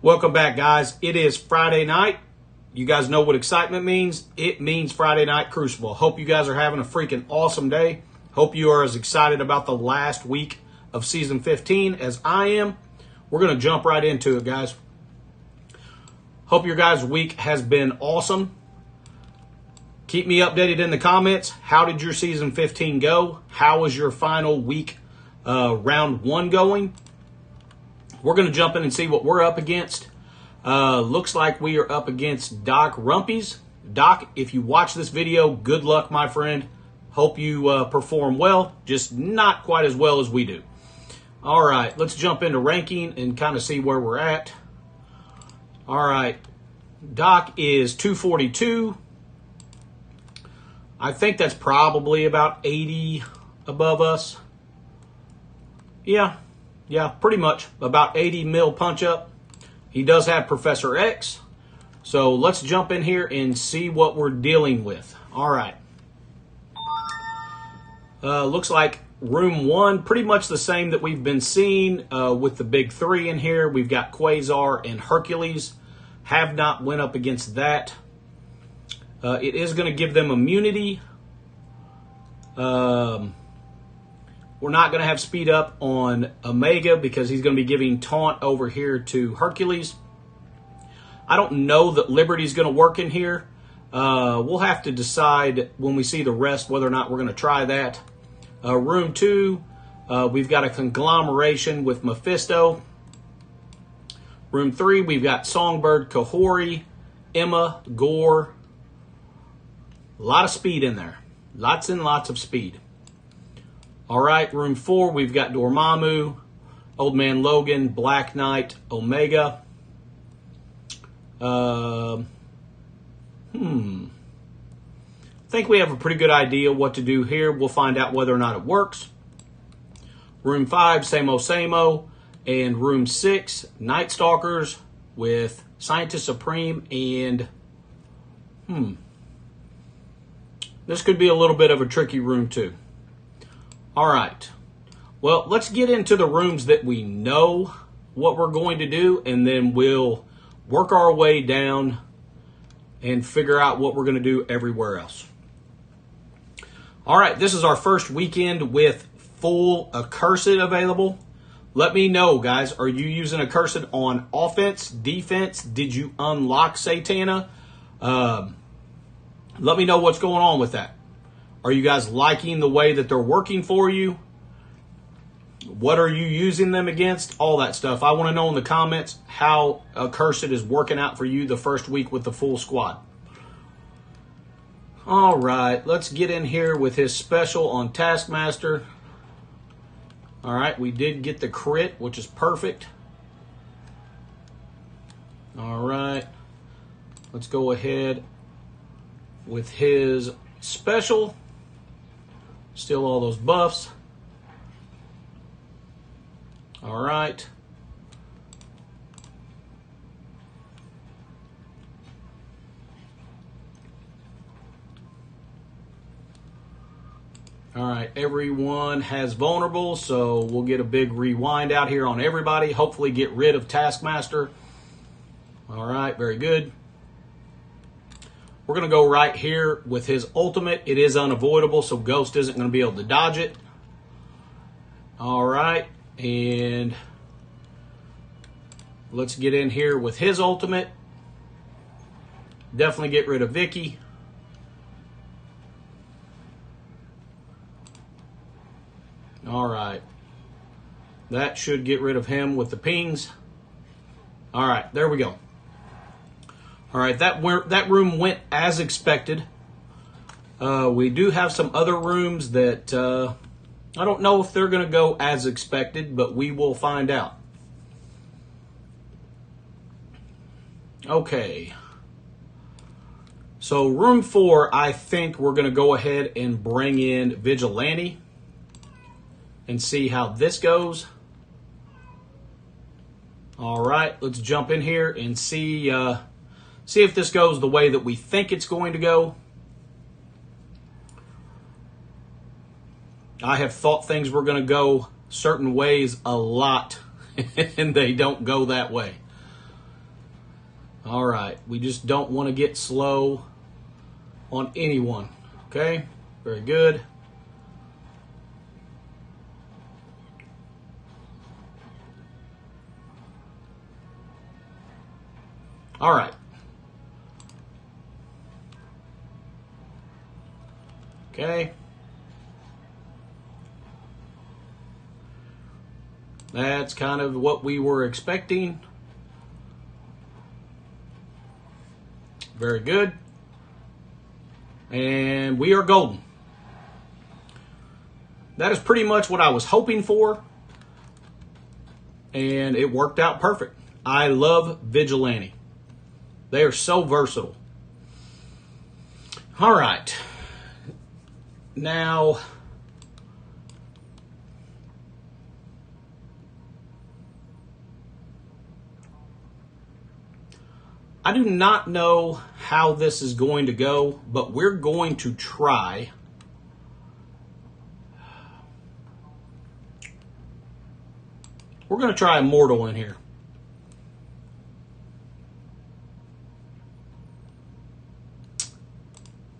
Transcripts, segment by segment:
Welcome back, guys. It is Friday night. You guys know what excitement means. It means Friday Night Crucible. Hope you guys are having a freaking awesome day. Hope you are as excited about the last week of Season 15 as I am. We're going to jump right into it, guys. Hope your guys' week has been awesome. Keep me updated in the comments. How did your Season 15 go? How was your final week, round one going? We're going to jump in and see what we're up against. Looks like we are up against Doc Rumpies. Doc, if you watch this video, good luck, my friend. Hope you perform well, just not quite as well as we do. All right, let's jump into ranking and kind of see where we're at. All right, Doc is 242. I think that's probably about 80 above us. Yeah, pretty much. About 80 mil punch up. He does have Professor X. So let's jump in here and see what we're dealing with. All right. Looks like room one, pretty much the same that we've been seeing with the big three in here. We've got Quasar and Hercules. Have not went up against that. It is going to give them immunity. We're not going to have speed up on Omega because he's going to be giving taunt over here to Hercules. I don't know that Liberty's going to work in here. We'll have to decide when we see the rest whether or not we're going to try that. Room 2, we've got a conglomeration with Mephisto. Room 3, we've got Songbird, Kahori, Emma, Gore. A lot of speed in there. Lots and lots of speed. All right, room 4, we've got Dormammu, Old Man Logan, Black Knight, Omega. I think we have a pretty good idea what to do here. We'll find out whether or not it works. Room 5, Samo. And room 6, Night Stalkers with Scientist Supreme and... This could be a little bit of a tricky room too. All right. Well, let's get into the rooms that we know what we're going to do, and then we'll work our way down and figure out what we're going to do everywhere else. All right, this is our first weekend with full Accursed available. Let me know, guys. Are you using Accursed on offense, defense? Did you unlock Satana? Let me know what's going on with that. Are you guys liking the way that they're working for you? What are you using them against? All that stuff. I want to know in the comments how Accursed is working out for you the first week with the full squad. All right, let's get in here with his special on Taskmaster. All right, we did get the crit, which is perfect. All right, let's go ahead with his special. Still all those buffs. All right. All right, everyone has vulnerable, so we'll get a big rewind out here on everybody. Hopefully get rid of Taskmaster. All right, very good. We're going to go right here with his ultimate. It is unavoidable, so Ghost isn't going to be able to dodge it. All right, and let's get in here with his ultimate. Definitely get rid of Vicky. All right. That should get rid of him with the pings. All right, there we go. All right, that room went as expected. We do have some other rooms that I don't know if they're going to go as expected, but we will find out. Okay. So room 4, I think we're going to go ahead and bring in Vigilante and see how this goes. All right, let's jump in here and see if this goes the way that we think it's going to go. I have thought things were going to go certain ways a lot, and they don't go that way. All right. We just don't want to get slow on anyone. Okay. Very good. All right. Okay. That's kind of what we were expecting. Very good. And we are golden. That is pretty much what I was hoping for. And it worked out perfect. I love Vigilante. They are so versatile. All right. Now, I do not know how this is going to go, but we're going to try. We're going to try Immortal in here.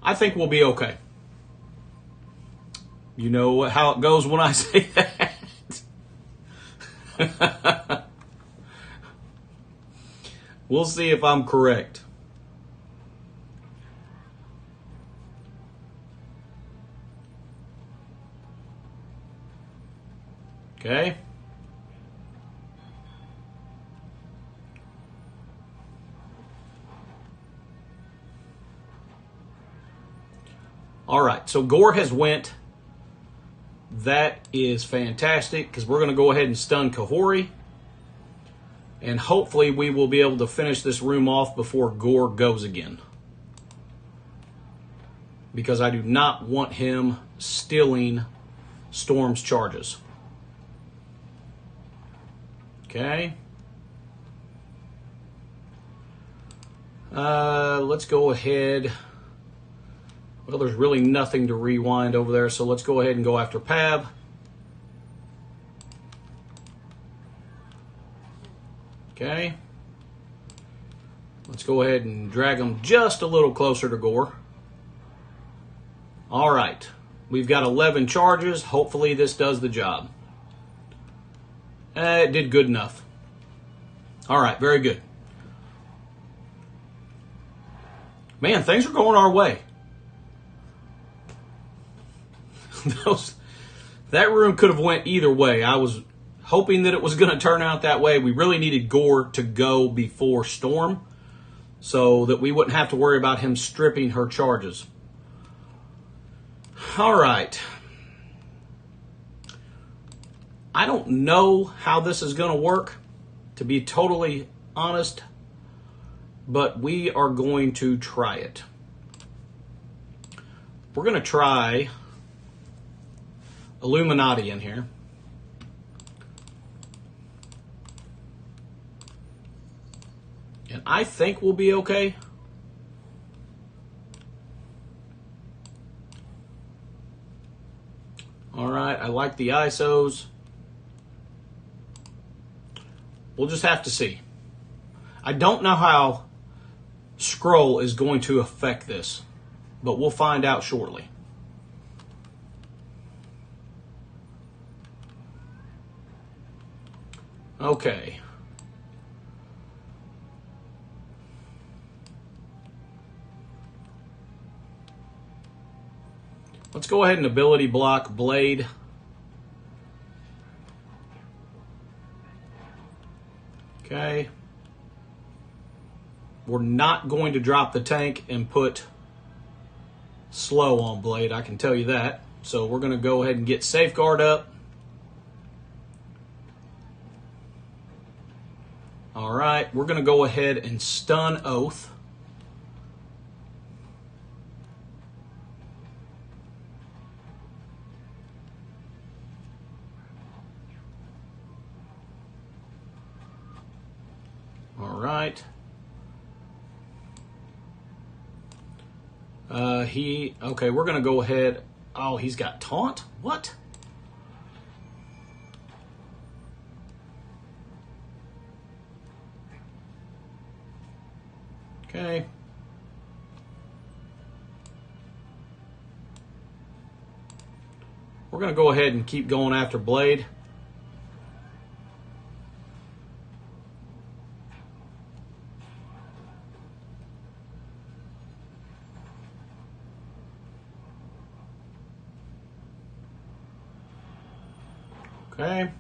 I think we'll be okay. You know how it goes when I say that. We'll see if I'm correct. Okay. All right, so Gore has went. That is fantastic because we're going to go ahead and stun Kahori. And hopefully we will be able to finish this room off before Gore goes again. Because I do not want him stealing Storm's charges. Okay. Let's go ahead. Well, there's really nothing to rewind over there, so let's go ahead and go after Pab. Okay. Let's go ahead and drag him just a little closer to Gore. All right. We've got 11 charges. Hopefully this does the job. It did good enough. All right, very good. Man, things are going our way. That room could have went either way. I was hoping that it was going to turn out that way. We really needed Gore to go before Storm so that we wouldn't have to worry about him stripping her charges. All right. I don't know how this is going to work, to be totally honest, but we are going to try it. We're going to try Illuminati in here. And I think we'll be okay. All right, I like the ISOs. We'll just have to see. I don't know how Scroll is going to affect this, but we'll find out shortly. Okay. Let's go ahead and ability block Blade. Okay. We're not going to drop the tank and put slow on Blade, I can tell you that. So we're going to go ahead and get Safeguard up. All right, we're going to go ahead and stun Oath. All right. Okay, we're going to go ahead. Oh, he's got taunt? What? Okay. We're going to go ahead and keep going after Blade. Okay.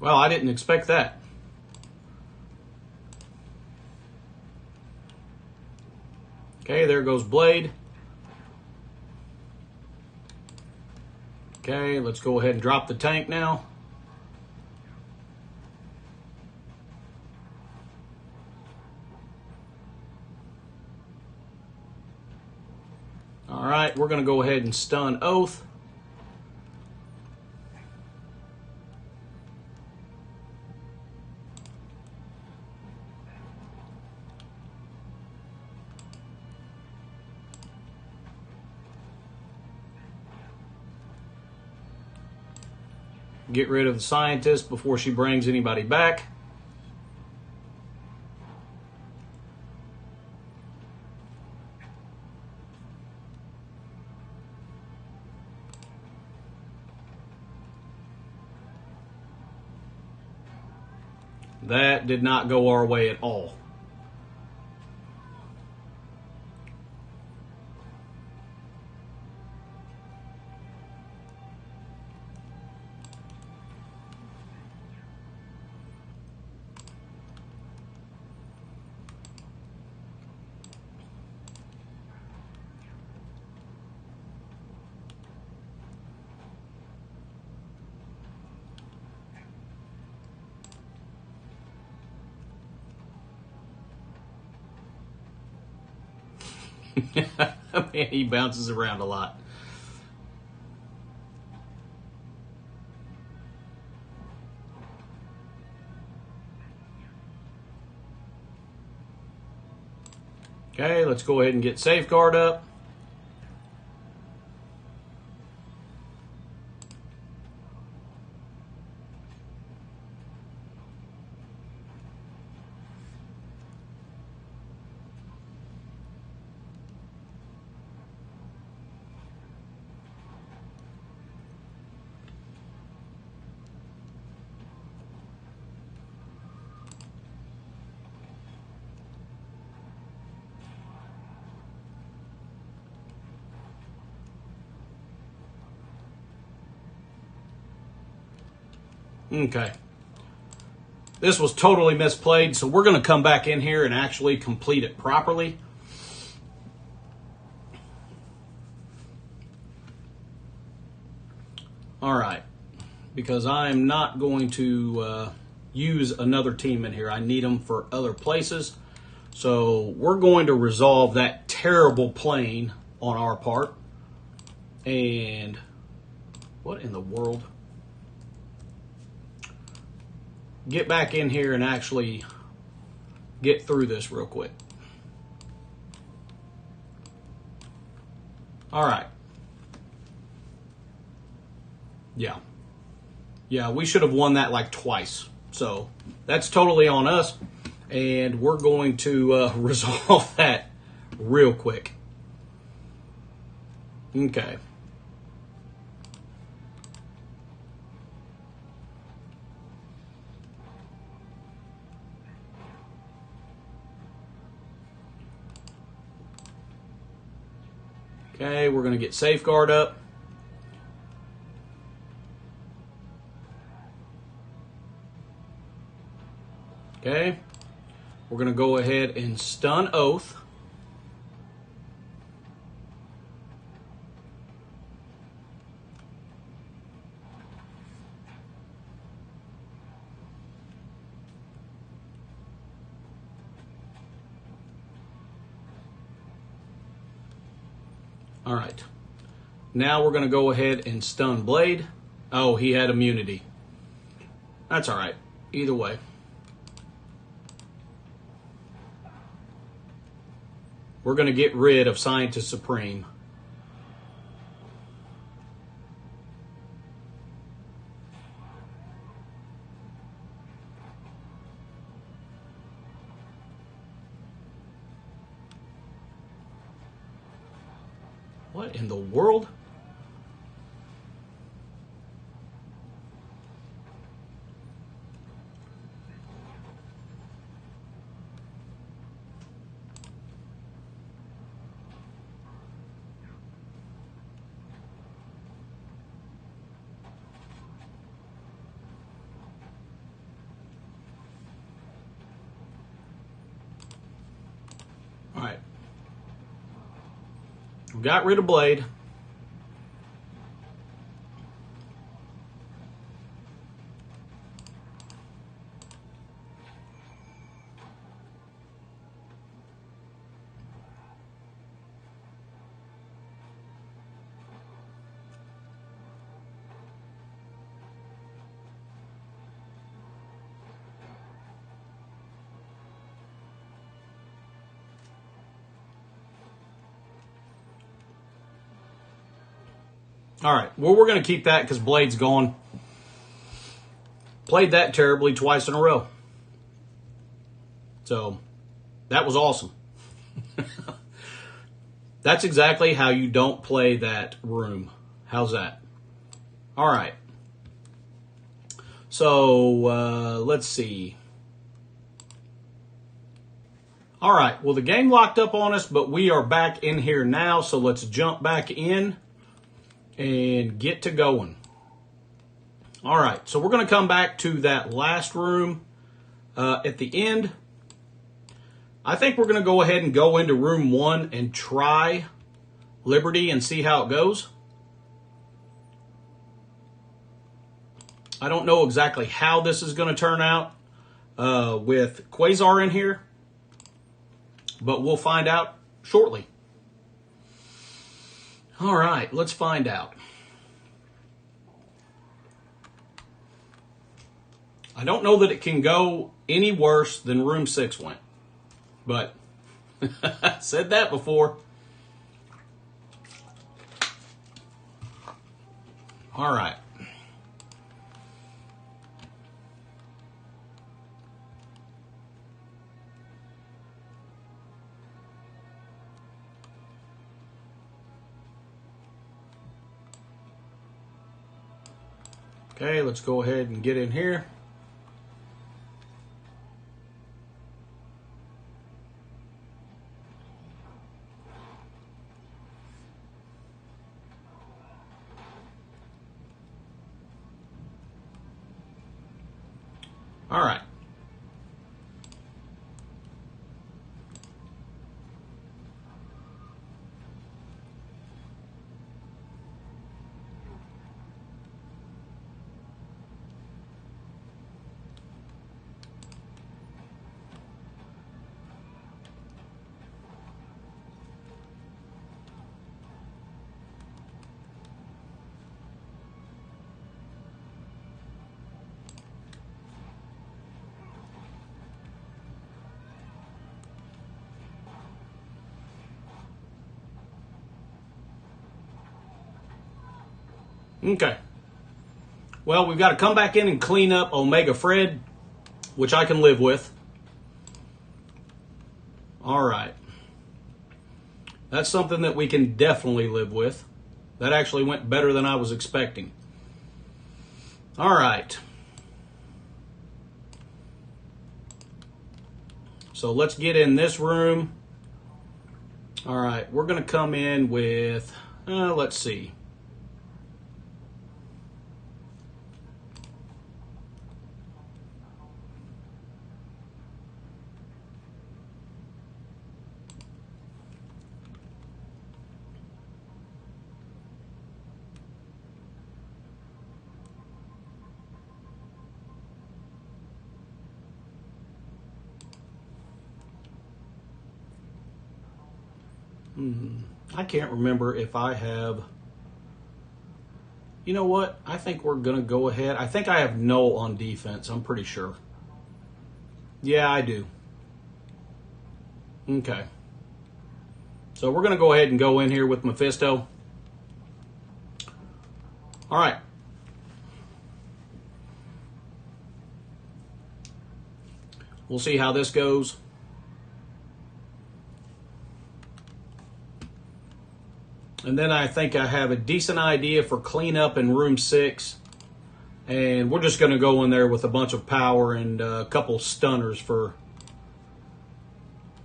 Well, I didn't expect that. Okay, there goes Blade. Okay, let's go ahead and drop the tank now. All right, we're going to go ahead and stun Oath. Get rid of the scientist before she brings anybody back. That did not go our way at all. Man, he bounces around a lot. Okay, let's go ahead and get Safeguard up. Okay. This was totally misplayed, so we're going to come back in here and actually complete it properly. All right. Because I am not going to use another team in here. I need them for other places. So we're going to resolve that terrible plane on our part. And what in the world? Get back in here and actually get through this real quick. All right. Yeah. Yeah, we should have won that like twice. So that's totally on us. And we're going to resolve that real quick. Okay. Okay, we're going to get Safeguard up. Okay, we're going to go ahead and stun Oath. All right. Now we're going to go ahead and stun Blade. Oh, he had immunity. That's all right. Either way. We're going to get rid of Scientist Supreme. What in the world? All right. We got rid of Blade. All right, well, we're going to keep that because Blade's gone. Played that terribly twice in a row. So, that was awesome. That's exactly how you don't play that room. How's that? All right. So, let's see. All right, well, the game locked up on us, but we are back in here now, so let's jump back in and get to going. All right, so we're going to come back to that last room at the end. I think we're going to go ahead and go into room 1 and try Liberty and see how it goes. I don't know exactly how this is going to turn out with Quasar in here, but we'll find out shortly. All right, let's find out. I don't know that it can go any worse than room 6 went, but I said that before. All right. Okay, let's go ahead and get in here. All right. Okay. Well, we've got to come back in and clean up Omega Fred, which I can live with. All right. That's something that we can definitely live with. That actually went better than I was expecting. All right. So let's get in this room. All right. We're going to come in with, let's see. I can't remember if I have. You know what? I think we're going to go ahead. I think I have Null on defense. I'm pretty sure. Yeah, I do. Okay. So we're going to go ahead and go in here with Mephisto. All right. We'll see how this goes. And then I think I have a decent idea for cleanup in room 6. And we're just going to go in there with a bunch of power and a couple stunners for...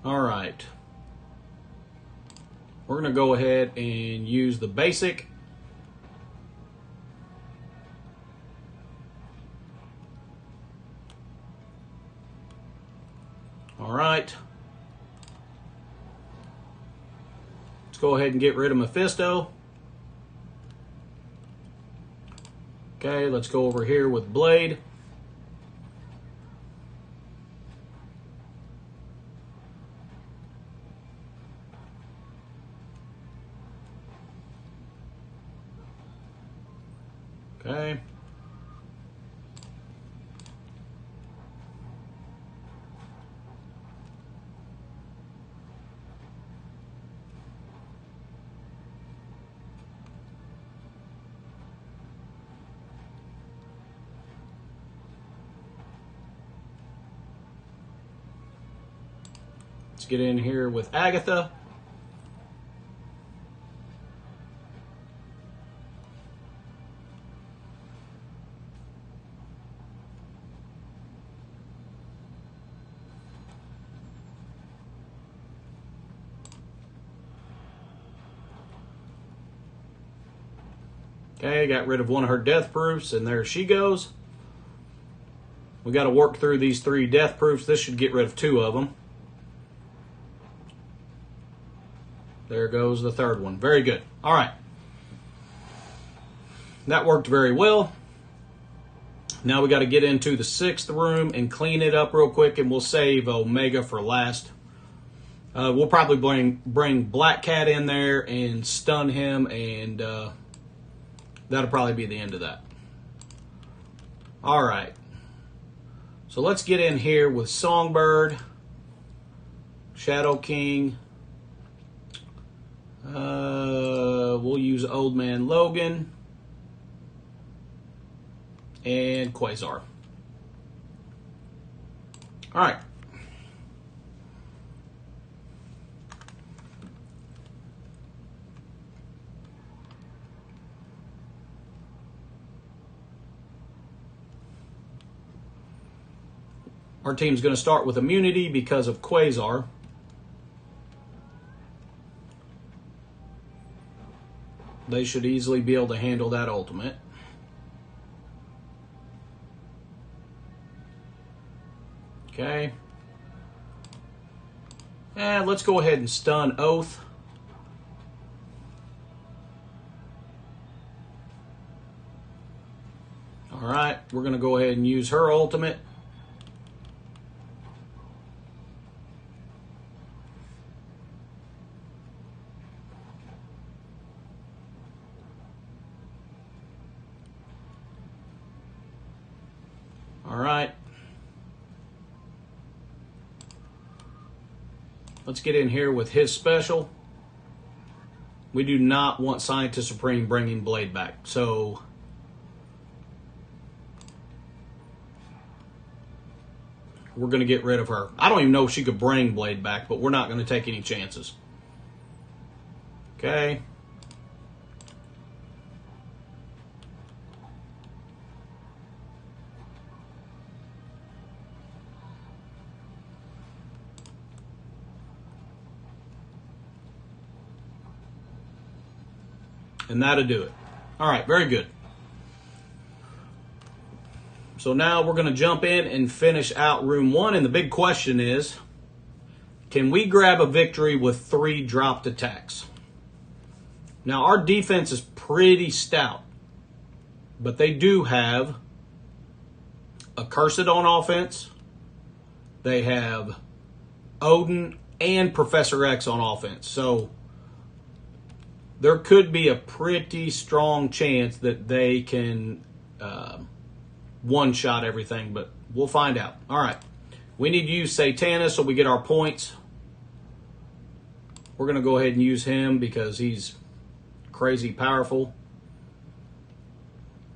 All right. We're going to go ahead and use the basic. All right. Let's go ahead and get rid of Mephisto. Okay, let's go over here with Blade. Okay. Let's get in here with Agatha. Okay, got rid of one of her death proofs, and there she goes. We got to work through these 3 death proofs. This should get rid of 2 of them. There goes the 3rd one. Very good. All right. That worked very well. Now we got to get into the 6th room and clean it up real quick, and we'll save Omega for last. We'll probably bring Black Cat in there and stun him, and that'll probably be the end of that. All right. So let's get in here with Songbird, Shadow King. We'll use Old Man Logan and Quasar. All right. Our team's going to start with immunity because of Quasar. They should easily be able to handle that ultimate. Okay. And let's go ahead and stun Oath. All right, we're going to go ahead and use her ultimate. All right. Let's get in here with his special. We do not want Scientist Supreme bringing Blade back. So we're going to get rid of her. I don't even know if she could bring Blade back, but we're not going to take any chances. Okay. And that'll do it. All right, very good. So now we're going to jump in and finish out room 1. And the big question is, can we grab a victory with 3 dropped attacks? Now, our defense is pretty stout. But they do have a Cursed on offense. They have Odin and Professor X on offense. So there could be a pretty strong chance that they can one-shot everything, but we'll find out. All right. We need to use Satana so we get our points. We're going to go ahead and use him because he's crazy powerful.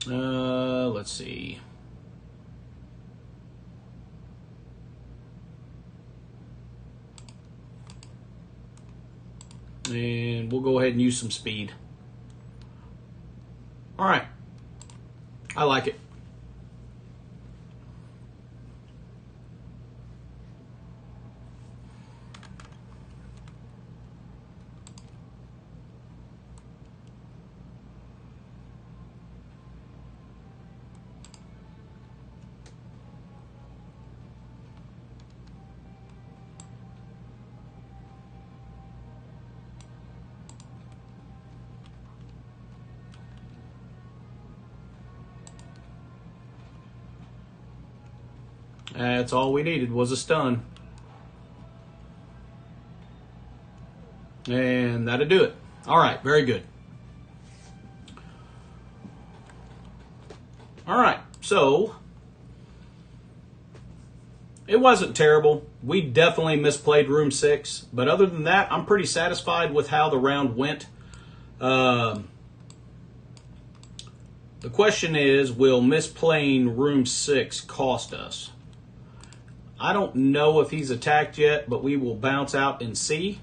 Let's see. And And we'll go ahead and use some speed. All right. I like it. That's all we needed was a stun. And that'll do it. All right, very good. All right, so it wasn't terrible. We definitely misplayed room 6, but other than that, I'm pretty satisfied with how the round went. The question is, will misplaying room 6 cost us? I don't know if he's attacked yet, but we will bounce out and see.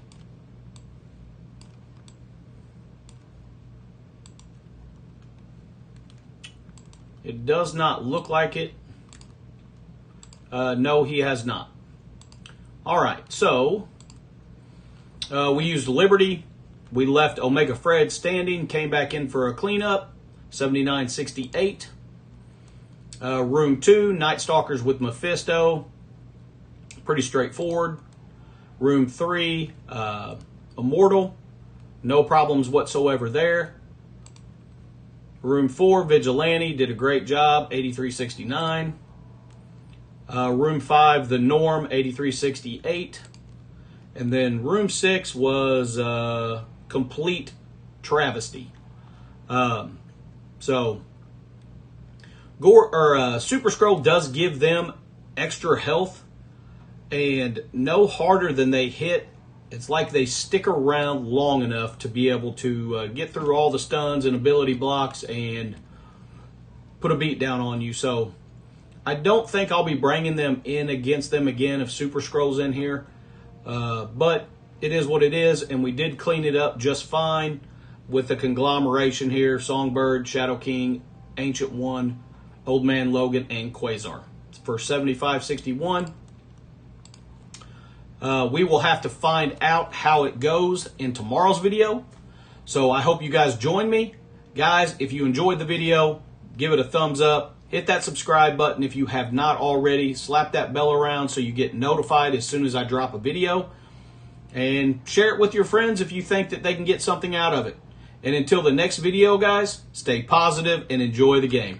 It does not look like it. No, he has not. All right, so we used Liberty. We left Omega Fred standing, came back in for a cleanup, 79-68. Room 2, Night Stalkers with Mephisto. Pretty straightforward. Room 3, Immortal. No problems whatsoever there. Room 4, Vigilante. Did a great job, 83-69. Room 5, The Norm, 83-68. And then Room 6 was complete travesty. So, Super Scroll does give them extra health. And no harder than they hit, it's like they stick around long enough to be able to get through all the stuns and ability blocks and put a beat down on you. So I don't think I'll be bringing them in against them again if Super Scroll's in here. But it is what it is, and we did clean it up just fine with the conglomeration here: Songbird, Shadow King, Ancient One, Old Man Logan, and Quasar for 75-61. We will have to find out how it goes in tomorrow's video. So I hope you guys join me. Guys, if you enjoyed the video, give it a thumbs up. Hit that subscribe button if you have not already. Slap that bell around so you get notified as soon as I drop a video. And share it with your friends if you think that they can get something out of it. And until the next video, guys, stay positive and enjoy the game.